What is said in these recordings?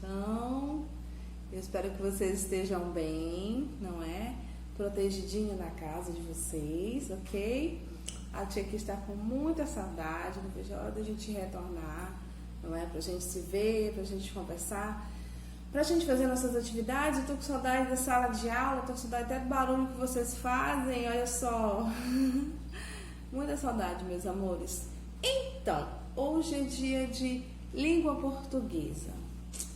estão? Eu espero que vocês estejam bem, não é? Protegidinho na casa de vocês, ok? A tia aqui está com muita saudade, não vejo a hora da gente retornar, não é? Pra gente se ver, pra gente conversar, pra gente fazer nossas atividades. Eu tô com saudade da sala de aula, tô com saudade até do barulho que vocês fazem, olha só. Muita saudade, meus amores. Então, hoje é dia de língua portuguesa.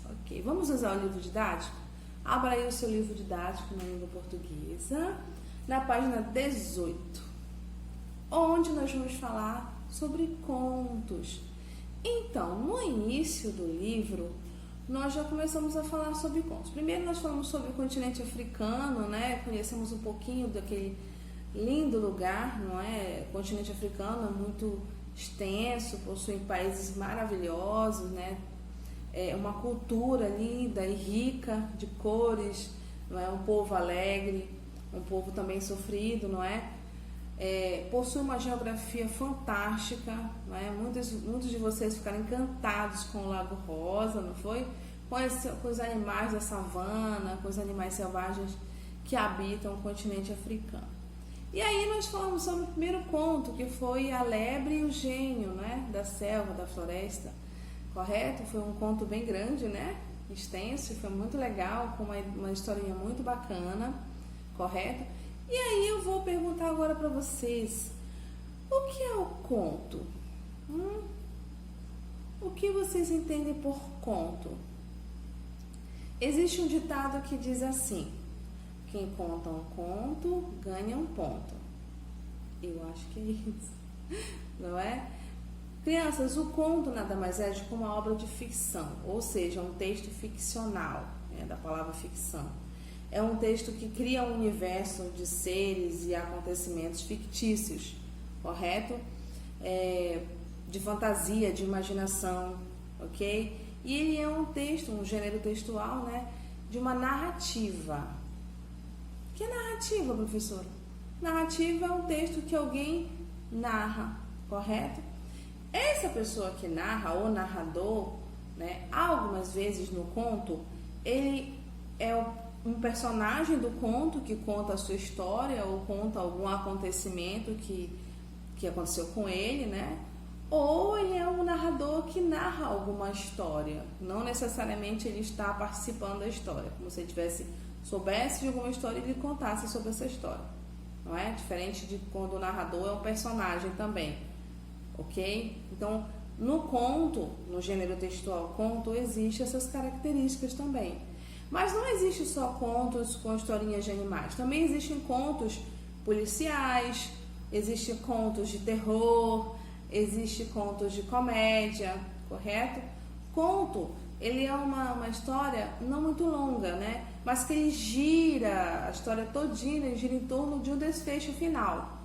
Ok, vamos usar o livro didático? Abra aí o seu livro didático na língua portuguesa, na página 18, onde nós vamos falar sobre contos. Então, no início do livro, nós já começamos a falar sobre contos. Primeiro nós falamos sobre o continente africano, né? Conhecemos um pouquinho daquele lindo lugar, não é? O continente africano é muito extenso, possui países maravilhosos, né? É uma cultura linda e rica de cores, não é? Um povo alegre, um povo também sofrido, não é? Possui uma geografia fantástica, não é? Muitos de vocês ficaram encantados com o Lago Rosa, não foi? Com os animais da savana, com os animais selvagens que habitam o continente africano. E aí nós falamos sobre o primeiro conto, que foi A Lebre e o Gênio, né? Da selva, da floresta, correto? Foi um conto bem grande, né? Extenso, foi muito legal, com uma historinha muito bacana, correto? E aí eu vou perguntar agora para vocês, o que é o conto? O que vocês entendem por conto? Existe um ditado que diz assim: quem conta um conto ganha um ponto. Eu acho que é isso, não é? Crianças, o conto nada mais é do que uma obra de ficção, ou seja, um texto ficcional, né, da palavra ficção. É um texto que cria um universo de seres e acontecimentos fictícios, correto? De fantasia, de imaginação, ok? E ele é um texto, um gênero textual, né, de uma narrativa. Que é narrativa, professora? Narrativa é um texto que alguém narra, correto? Essa pessoa que narra, ou narrador, né, algumas vezes no conto, ele é um personagem do conto que conta a sua história ou conta algum acontecimento que aconteceu com ele, né? Ou ele é um narrador que narra alguma história. Não necessariamente ele está participando da história, como se ele soubesse de alguma história e ele contasse sobre essa história, não é? Diferente de quando o narrador é um personagem também, ok? Então, no conto, no gênero textual conto, existem essas características também. Mas não existe só contos com historinhas de animais. Também existem contos policiais, existem contos de terror, existem contos de comédia, correto? Conto, ele é uma história não muito longa, né? Mas que ele gira, a história todinha gira em torno de um desfecho final,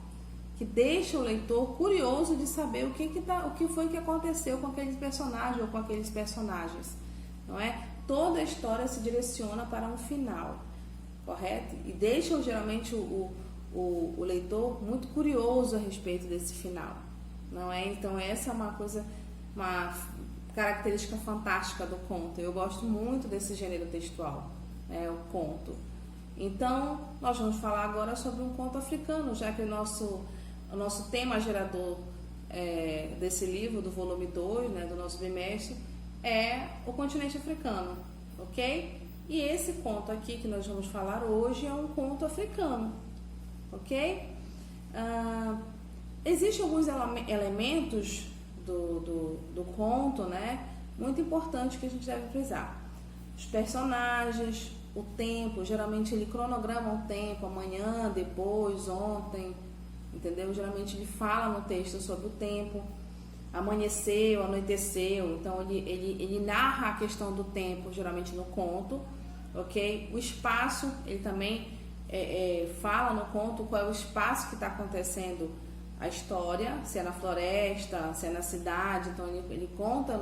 que deixa o leitor curioso de saber o que foi que aconteceu com aqueles personagens ou com aqueles personagens, não é? Toda a história se direciona para um final, correto? E deixa geralmente o leitor muito curioso a respeito desse final, não é? Então essa é uma característica fantástica do conto. Eu gosto muito desse gênero textual, né, o conto. Então nós vamos falar agora sobre um conto africano, já que o nosso tema gerador desse livro, do volume 2, né, do nosso bimestre, é o continente africano, ok? E esse conto aqui que nós vamos falar hoje é um conto africano, ok? Existem alguns elementos do conto, né, muito importantes que a gente deve frisar. Os personagens, o tempo, geralmente ele cronograma o tempo, amanhã, depois, ontem, entendeu? Geralmente ele fala no texto sobre o tempo. Amanheceu, anoiteceu, então ele narra a questão do tempo, geralmente no conto, ok? O espaço, ele também fala no conto qual é o espaço que está acontecendo a história, se é na floresta, se é na cidade, então ele conta,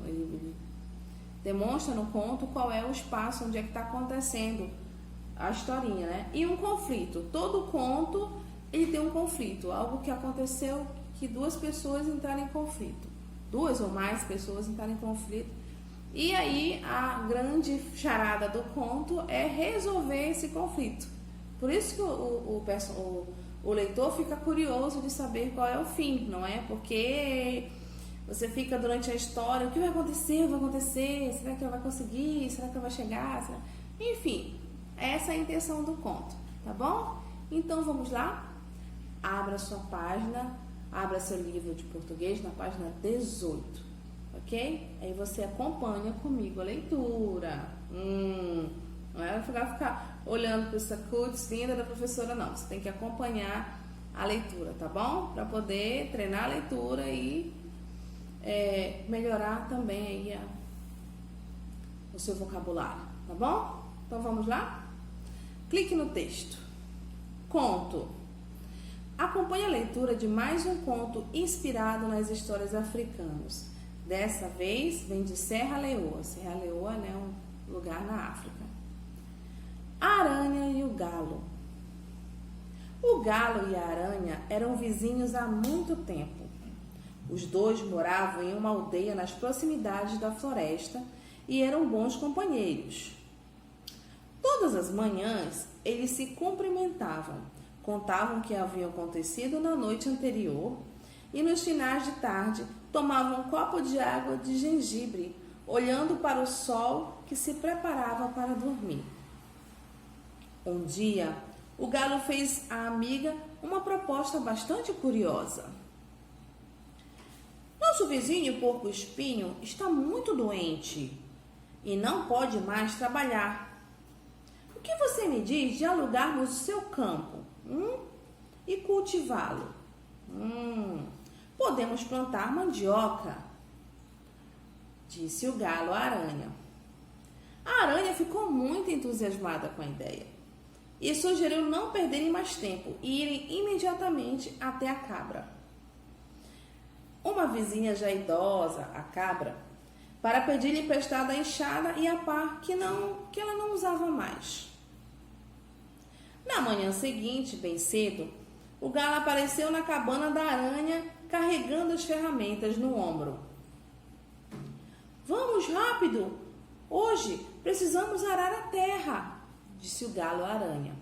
ele demonstra no conto qual é o espaço onde é que está acontecendo a historinha, né? E um conflito, todo conto ele tem um conflito, algo que aconteceu, que duas pessoas entraram em conflito, duas ou mais pessoas entraram em conflito E aí a grande charada do conto é resolver esse conflito. Por isso que o leitor fica curioso de saber qual é o fim, não é? Porque você fica durante a história, o que vai acontecer? Vai acontecer? Será que ela vai conseguir? Será que ela vai chegar? Enfim, essa é a intenção do conto, tá bom? Então vamos lá? Abra sua página, abra seu livro de português na página 18, ok? Aí você acompanha comigo a leitura. Não é ficar olhando para essa cutis linda da professora, não. Você tem que acompanhar a leitura, tá bom? Para poder treinar a leitura e melhorar também aí o seu vocabulário, tá bom? Então vamos lá? Clique no texto. Conto. Acompanhe a leitura de mais um conto inspirado nas histórias africanas. Dessa vez vem de Serra Leoa. Serra Leoa é um lugar na África. A aranha e o galo. O galo e a aranha eram vizinhos há muito tempo. Os dois moravam em uma aldeia nas proximidades da floresta e eram bons companheiros. Todas as manhãs eles se cumprimentavam, contavam o que havia acontecido na noite anterior e nos finais de tarde tomavam um copo de água de gengibre, olhando para o sol que se preparava para dormir. Um dia, o galo fez à amiga uma proposta bastante curiosa. Nosso vizinho porco-espinho está muito doente e não pode mais trabalhar. O que você me diz de alugarmos o seu campo e cultivá-lo? Podemos plantar mandioca, disse o galo à aranha. A aranha ficou muito entusiasmada com a ideia e sugeriu não perderem mais tempo e irem imediatamente até a cabra. Uma vizinha já idosa, a cabra, para pedir-lhe emprestada a enxada e a pá que ela não usava mais. Na manhã seguinte, bem cedo, o galo apareceu na cabana da aranha carregando as ferramentas no ombro. Vamos rápido! Hoje precisamos arar a terra, disse o galo à aranha.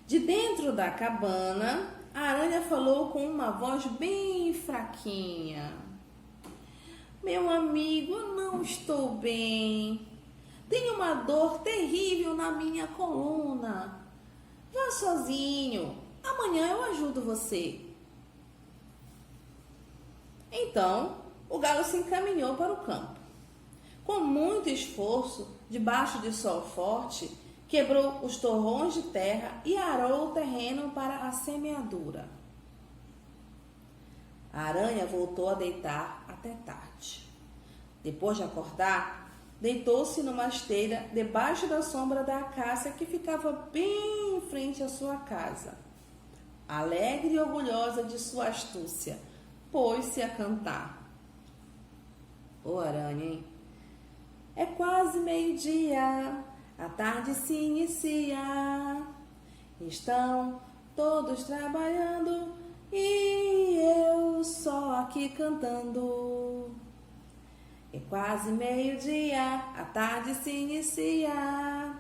De dentro da cabana, a aranha falou com uma voz bem fraquinha. Meu amigo, eu não estou bem. Tenho uma dor terrível na minha coluna. Vá sozinho. Amanhã eu ajudo você. Então, o galo se encaminhou para o campo. Com muito esforço, debaixo de sol forte, quebrou os torrões de terra e arou o terreno para a semeadura. A aranha voltou a deitar até tarde. Depois de acordar, deitou-se numa esteira debaixo da sombra da acácia que ficava bem em frente à sua casa. Alegre e orgulhosa de sua astúcia, pôs-se a cantar. Ô aranha, hein? É quase meio-dia, a tarde se inicia. Estão todos trabalhando e eu só aqui cantando. É quase meio-dia, a tarde se inicia.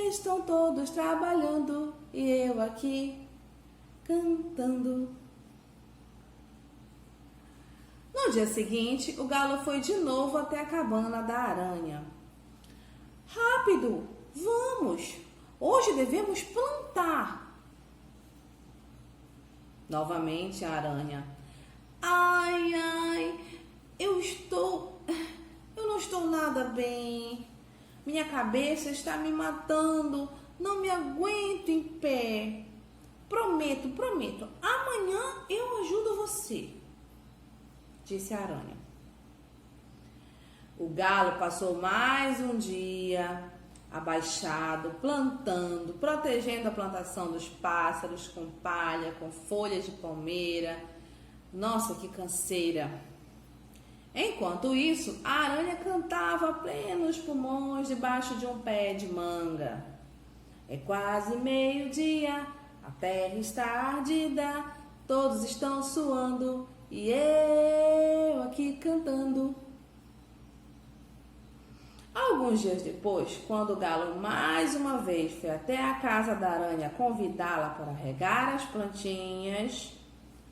Estão todos trabalhando e eu aqui cantando. No dia seguinte, o galo foi de novo até a cabana da aranha. Rápido, vamos! Hoje devemos plantar. Novamente a aranha. Ai, ai, eu não estou nada bem. Minha cabeça está me matando. Não me aguento em pé. Prometo, amanhã eu ajudo você, disse a aranha. O galo passou mais um dia abaixado, plantando, protegendo a plantação dos pássaros com palha, com folhas de palmeira. Nossa, que canseira! Enquanto isso, a aranha cantava a plenos pulmões debaixo de um pé de manga. É quase meio-dia, a terra está ardida, todos estão suando e eu aqui cantando. Alguns dias depois, quando o galo mais uma vez foi até a casa da aranha convidá-la para regar as plantinhas,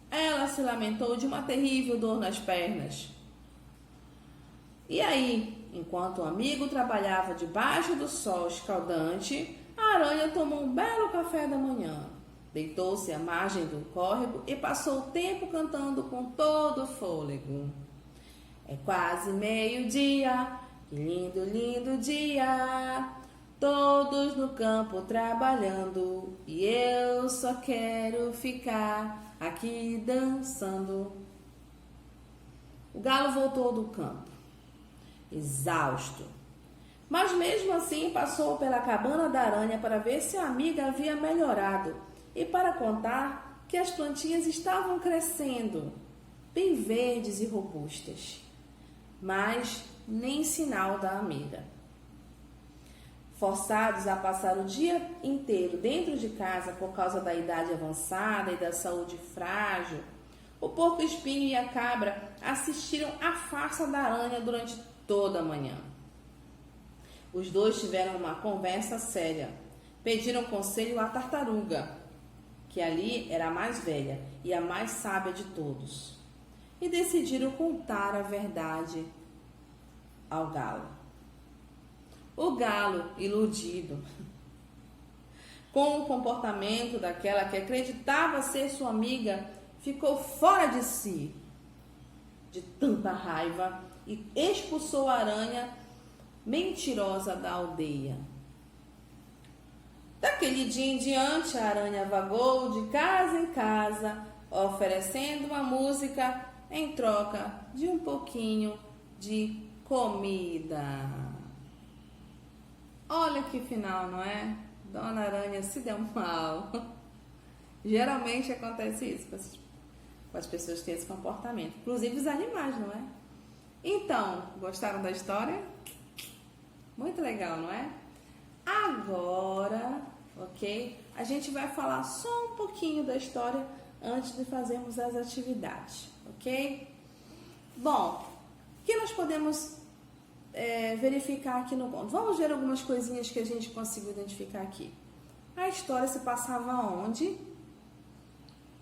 ela se lamentou de uma terrível dor nas pernas. E aí, enquanto o amigo trabalhava debaixo do sol escaldante, a aranha tomou um belo café da manhã. Deitou-se à margem do córrego e passou o tempo cantando com todo o fôlego. É quase meio-dia, que lindo, lindo dia. Todos no campo trabalhando e eu só quero ficar aqui dançando. O galo voltou do campo, exausto. Mas mesmo assim passou pela cabana da aranha para ver se a amiga havia melhorado e para contar que as plantinhas estavam crescendo, bem verdes e robustas. Mas nem sinal da amiga. Forçados a passar o dia inteiro dentro de casa por causa da idade avançada e da saúde frágil, o porco-espinho e a cabra assistiram à farsa da aranha durante toda a manhã. Os dois tiveram uma conversa séria. Pediram conselho à tartaruga, que ali era a mais velha e a mais sábia de todos, e decidiram contar a verdade ao galo. O galo, iludido com o comportamento daquela que acreditava ser sua amiga, ficou fora de si de tanta raiva e expulsou a aranha mentirosa da aldeia. Daquele dia em diante, a aranha vagou de casa em casa, oferecendo uma música em troca de um pouquinho de comida. Olha que final, não é? Dona Aranha se deu mal. Geralmente acontece isso com as pessoas que têm esse comportamento, inclusive os animais, não é? Então, gostaram da história? Muito legal, não é? Agora, ok? A gente vai falar só um pouquinho da história antes de fazermos as atividades, ok? Bom, o que nós podemos verificar aqui no conto? Vamos ver algumas coisinhas que a gente conseguiu identificar aqui. A história se passava onde?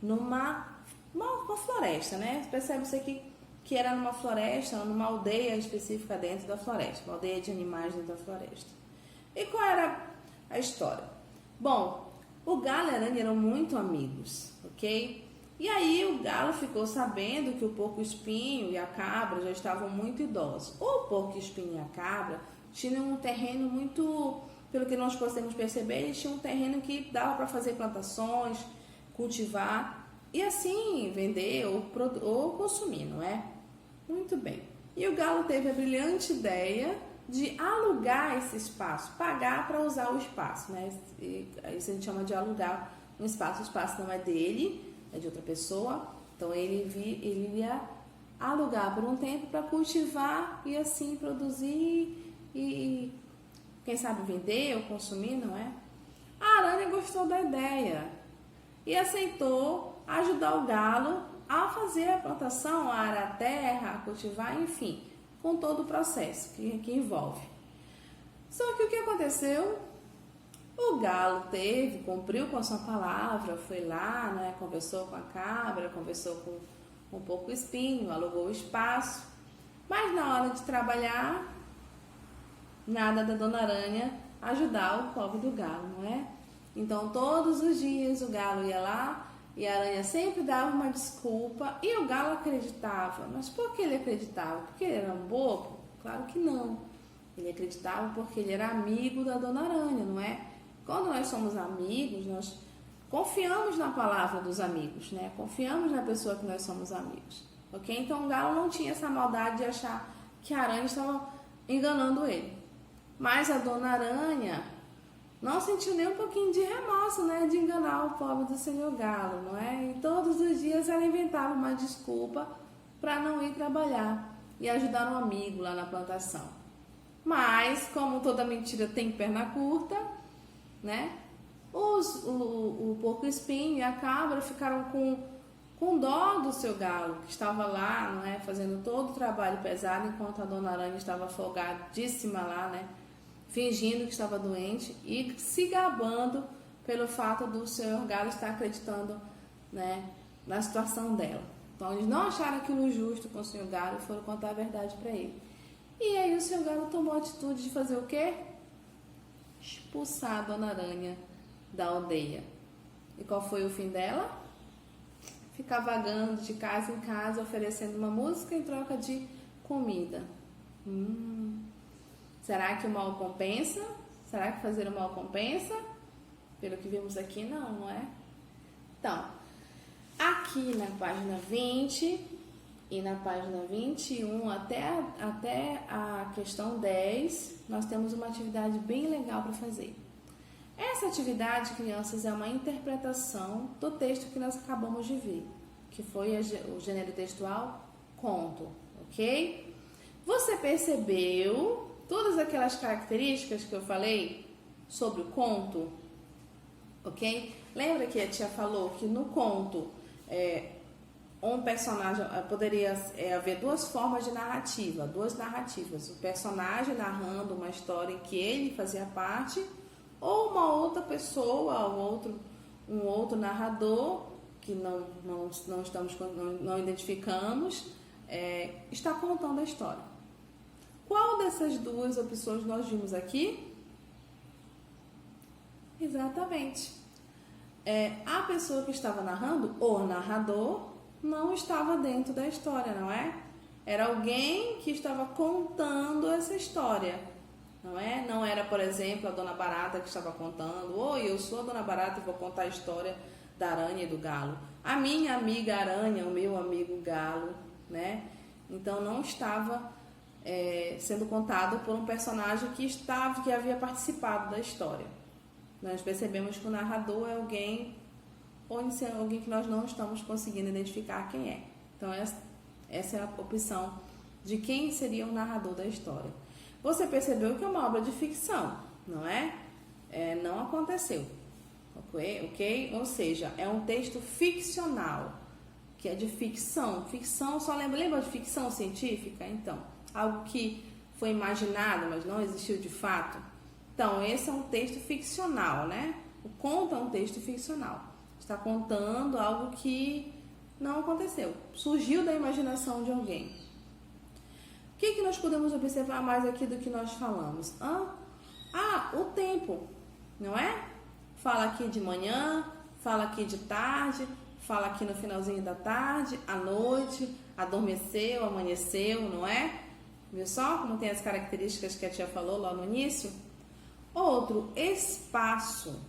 Numa floresta, né? Percebe você que era numa floresta, numa aldeia específica dentro da floresta, uma aldeia de animais dentro da floresta. E qual era a história? Bom, o galo e a aranha eram muito amigos, ok? E aí o galo ficou sabendo que o porco-espinho e a cabra já estavam muito idosos. O porco-espinho e a cabra tinham um terreno muito, pelo que nós podemos perceber, eles tinham um terreno que dava para fazer plantações, cultivar e assim vender ou consumir, não é? Muito bem. E o galo teve a brilhante ideia de alugar esse espaço, pagar para usar o espaço, né? Isso a gente chama de alugar um espaço. O espaço não é dele, é de outra pessoa. Então ele ia alugar por um tempo para cultivar e assim produzir e quem sabe vender ou consumir, não é? A aranha gostou da ideia e aceitou ajudar o galo a fazer a plantação, a arar a terra, a cultivar, enfim, com todo o processo que envolve. Só que o que aconteceu? O galo cumpriu com a sua palavra, foi lá, né, conversou com a cabra, conversou com o porco-espinho, alugou o espaço, mas na hora de trabalhar, nada da Dona Aranha ajudar o pobre do galo, não é? Então todos os dias o galo ia lá e a aranha sempre dava uma desculpa e o galo acreditava. Mas por que ele acreditava? Porque ele era um bobo? Claro que não. Ele acreditava porque ele era amigo da Dona Aranha, não é? Quando nós somos amigos, nós confiamos na palavra dos amigos, né? Confiamos na pessoa que nós somos amigos, ok? Então o galo não tinha essa maldade de achar que a aranha estava enganando ele. Mas a Dona Aranha não sentiu nem um pouquinho de remorso, né? De enganar o pobre do senhor galo, não é? E todos os dias ela inventava uma desculpa para não ir trabalhar e ajudar um amigo lá na plantação. Mas, como toda mentira tem perna curta, né? O porco-espinho e a cabra ficaram com com dó do seu galo, que estava lá, não é, fazendo todo o trabalho pesado, enquanto a Dona Aranha estava afogadíssima lá, né, fingindo que estava doente e se gabando pelo fato do senhor galo estar acreditando, né, na situação dela. Então eles não acharam aquilo justo com o senhor galo e foram contar a verdade para ele. E aí o senhor galo tomou a atitude de fazer o quê? Expulsar a Dona Aranha da aldeia. E qual foi o fim dela? Ficar vagando de casa em casa, oferecendo uma música em troca de comida. Será que o mal compensa? Será que fazer o mal compensa? Pelo que vimos aqui, não é? Então, aqui na página 20 e na página 21 até a questão 10, nós temos uma atividade bem legal para fazer. Essa atividade, crianças, é uma interpretação do texto que nós acabamos de ver, que foi o gênero textual conto, ok? Você percebeu todas aquelas características que eu falei sobre o conto, ok? Lembra que a tia falou que no conto um personagem poderia haver duas formas de narrativa, duas narrativas, o personagem narrando uma história em que ele fazia parte, ou uma outra pessoa, um outro narrador que não identificamos, está contando a história. Qual dessas duas opções nós vimos aqui? Exatamente. A pessoa que estava narrando, o narrador, não estava dentro da história, não é? Era alguém que estava contando essa história. Não é? Não era, por exemplo, a Dona Barata que estava contando: oi, eu sou a Dona Barata e vou contar a história da aranha e do galo. A minha amiga aranha, o meu amigo galo, né? Então não estava sendo contado por um personagem que havia participado da história. Nós percebemos que o narrador é alguém que nós não estamos conseguindo identificar quem é. Então essa é a opção de quem seria o narrador da história. Você percebeu que é uma obra de ficção, não é? Não aconteceu, ok? Ou seja, é um texto ficcional, que é de ficção. Ficção, só lembra de ficção científica? Então, algo que foi imaginado, mas não existiu de fato. Então, esse é um texto ficcional, né? O conto é um texto ficcional. Está contando algo que não aconteceu, surgiu da imaginação de alguém. O que nós podemos observar mais aqui do que nós falamos? O tempo, não é? Fala aqui de manhã, fala aqui de tarde, fala aqui no finalzinho da tarde, à noite, adormeceu, amanheceu, não é? Viu só como tem as características que a tia falou lá no início? Outro, espaço.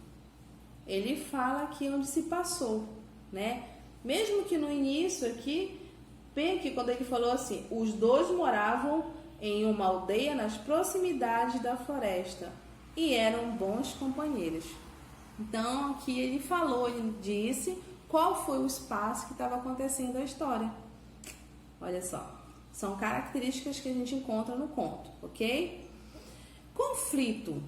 Ele fala aqui onde se passou, né? Mesmo que no início aqui, bem que quando ele falou assim, os dois moravam em uma aldeia nas proximidades da floresta e eram bons companheiros. Então aqui ele falou, ele disse qual foi o espaço que estava acontecendo a história. Olha só, são características que a gente encontra no conto, ok? Conflito.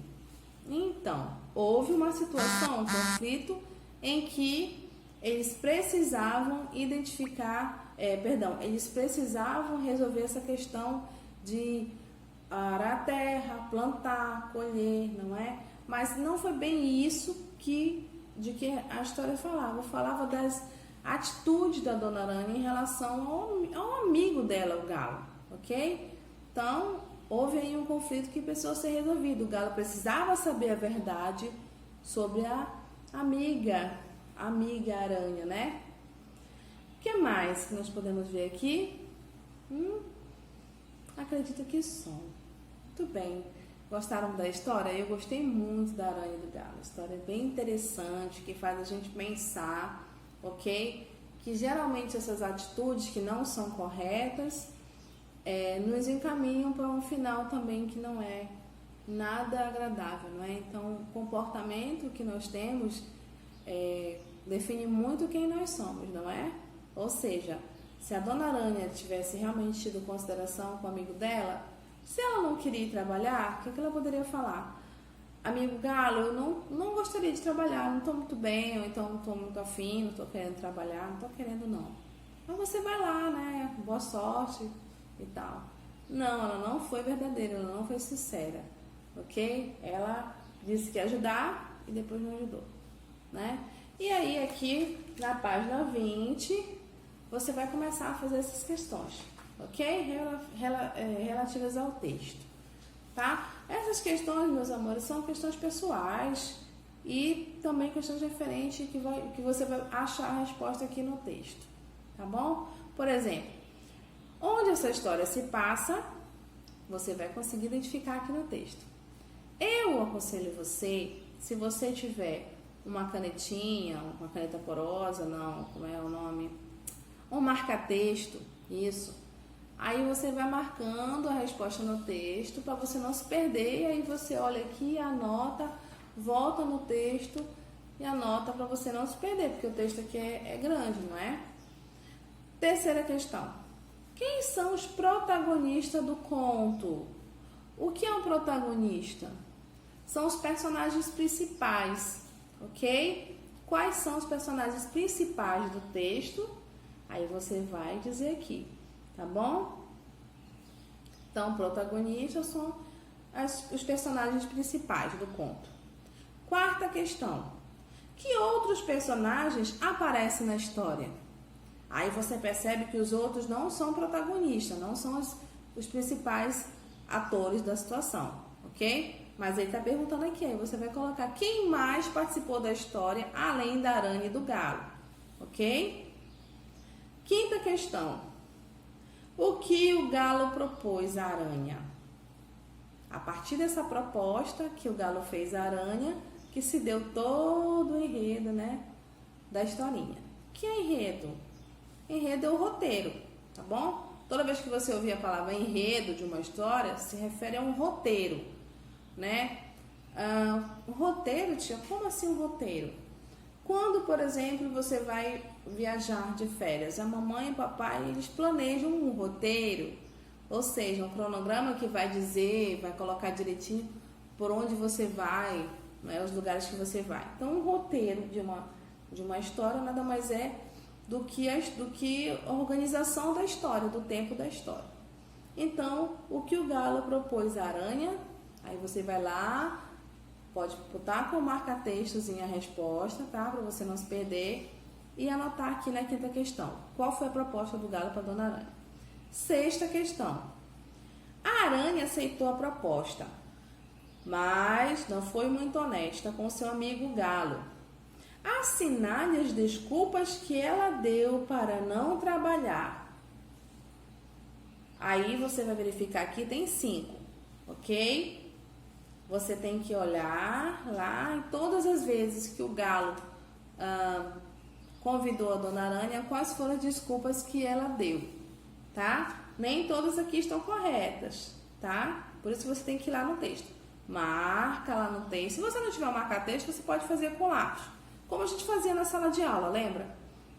Então, houve uma situação, um conflito em que eles precisavam eles precisavam resolver essa questão de arar a terra, plantar, colher, não é? Mas não foi bem isso de que a história falava. Falava das atitudes da Dona Aranha em relação ao amigo dela, o galo, ok? Então, houve aí um conflito que precisou ser resolvido. O galo precisava saber a verdade sobre a amiga aranha, né? O que mais que nós podemos ver aqui? Acredito que só. Muito bem. Gostaram da história? Eu gostei muito da Aranha e do Galo. História é bem interessante, que faz a gente pensar, ok? Que geralmente essas atitudes que não são corretas nos encaminham para um final também que não é nada agradável, não é? Então, o comportamento que nós temos define muito quem nós somos, não é? Ou seja, se a Dona Aranha tivesse realmente tido consideração com o amigo dela, se ela não queria ir trabalhar, o que ela poderia falar? amigo galo, eu não gostaria de trabalhar, não estou muito bem, ou então não estou muito afim, não estou querendo trabalhar, não estou querendo não. Mas você vai lá, né? Boa sorte e tal. Não, ela não foi verdadeira, ela não foi sincera, ok? Ela disse que ia ajudar e depois não ajudou, né? E aí aqui na página 20, você vai começar a fazer essas questões, ok? Relativas ao texto, tá? Essas questões, meus amores, são questões pessoais e também questões referentes que você vai achar a resposta aqui no texto, tá bom? Por exemplo, onde essa história se passa, você vai conseguir identificar aqui no texto. Eu aconselho você, se você tiver uma canetinha, uma caneta porosa, não, como é o nome? Um marca-texto, isso. Aí você vai marcando a resposta no texto para você não se perder. E aí você olha aqui, anota, volta no texto e anota para você não se perder, porque o texto aqui é grande, não é? Terceira questão. Quem são os protagonistas do conto? O que é um protagonista? São os personagens principais, ok? Quais são os personagens principais do texto? Aí você vai dizer aqui, tá bom? Então, protagonistas são os personagens principais do conto. Quarta questão. Que outros personagens aparecem na história? Aí você percebe que os outros não são protagonistas, não são os principais atores da situação, ok? Mas ele está perguntando aqui, aí você vai colocar quem mais participou da história além da aranha e do galo, ok? Quinta questão. O que o galo propôs à aranha? A partir dessa proposta que o galo fez à aranha, que se deu todo o enredo, né, da historinha. Que é enredo? Enredo é o roteiro, tá bom? Toda vez que você ouvir a palavra enredo de uma história, se refere a um roteiro, né? Um roteiro, tia, como assim um roteiro? Quando, por exemplo, você vai viajar de férias, a mamãe e o papai, eles planejam um roteiro, ou seja, um cronograma que vai dizer, vai colocar direitinho por onde você vai, né, os lugares que você vai. Então, um roteiro de uma história nada mais é do que a organização da história, do tempo da história. Então, o que o galo propôs à aranha, aí você vai lá, pode botar com marca-textozinho a resposta, tá? Para você não se perder. E anotar aqui na quinta questão. Qual foi a proposta do galo para a dona aranha? Sexta questão. A aranha aceitou a proposta, mas não foi muito honesta com seu amigo galo. Assinale as desculpas que ela deu para não trabalhar. Aí você vai verificar aqui, tem 5, ok? Você tem que olhar lá em todas as vezes que o galo convidou a dona aranha, quais foram as desculpas que ela deu, tá? Nem todas aqui estão corretas, tá? Por isso você tem que ir lá no texto. Marca lá no texto. Se você não tiver marcar texto, você pode fazer com lápis, como a gente fazia na sala de aula, lembra?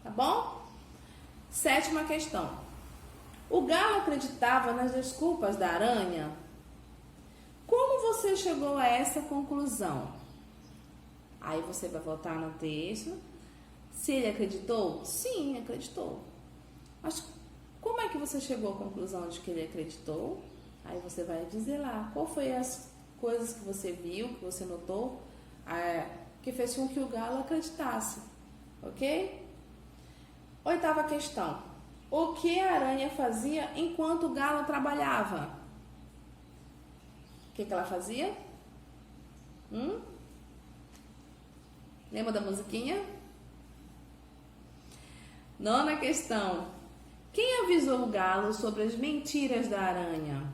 Tá bom? Sétima questão. O galo acreditava nas desculpas da aranha? Como você chegou a essa conclusão? Aí você vai voltar no texto. Se ele acreditou? Sim, acreditou. Mas como é que você chegou à conclusão de que ele acreditou? Aí você vai dizer lá, qual foi as coisas que você viu, que você notou, que fez com que o galo acreditasse, ok? Oitava questão. O que a aranha fazia enquanto o galo trabalhava? O que ela fazia? Lembra da musiquinha? Nona questão. Quem avisou o galo sobre as mentiras da aranha?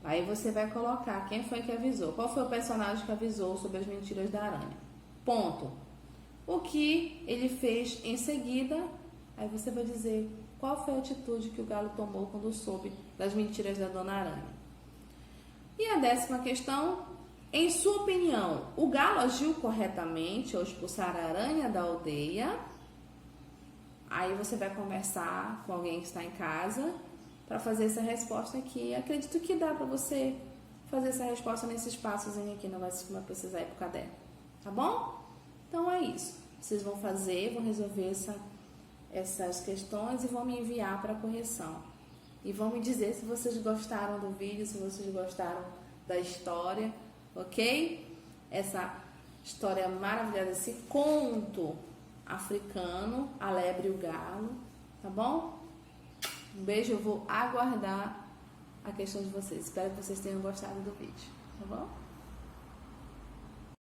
Aí você vai colocar quem foi que avisou. Qual foi o personagem que avisou sobre as mentiras da aranha? Ponto. O que ele fez em seguida, aí você vai dizer qual foi a atitude que o galo tomou quando soube das mentiras da dona aranha. E a 10ª questão, em sua opinião, o galo agiu corretamente ao expulsar a aranha da aldeia? Aí você vai conversar com alguém que está em casa para fazer essa resposta aqui. Acredito que dá para você fazer essa resposta nesse espaçozinho aqui, não vai precisar ir pro caderno, tá bom? Então é isso. Vocês vão fazer, vão resolver essas questões e vão me enviar para correção. E vão me dizer se vocês gostaram do vídeo, se vocês gostaram da história, ok? Essa história maravilhosa, esse conto africano, A Lebre e o Galo, tá bom? Um beijo, eu vou aguardar a questão de vocês. Espero que vocês tenham gostado do vídeo, tá bom?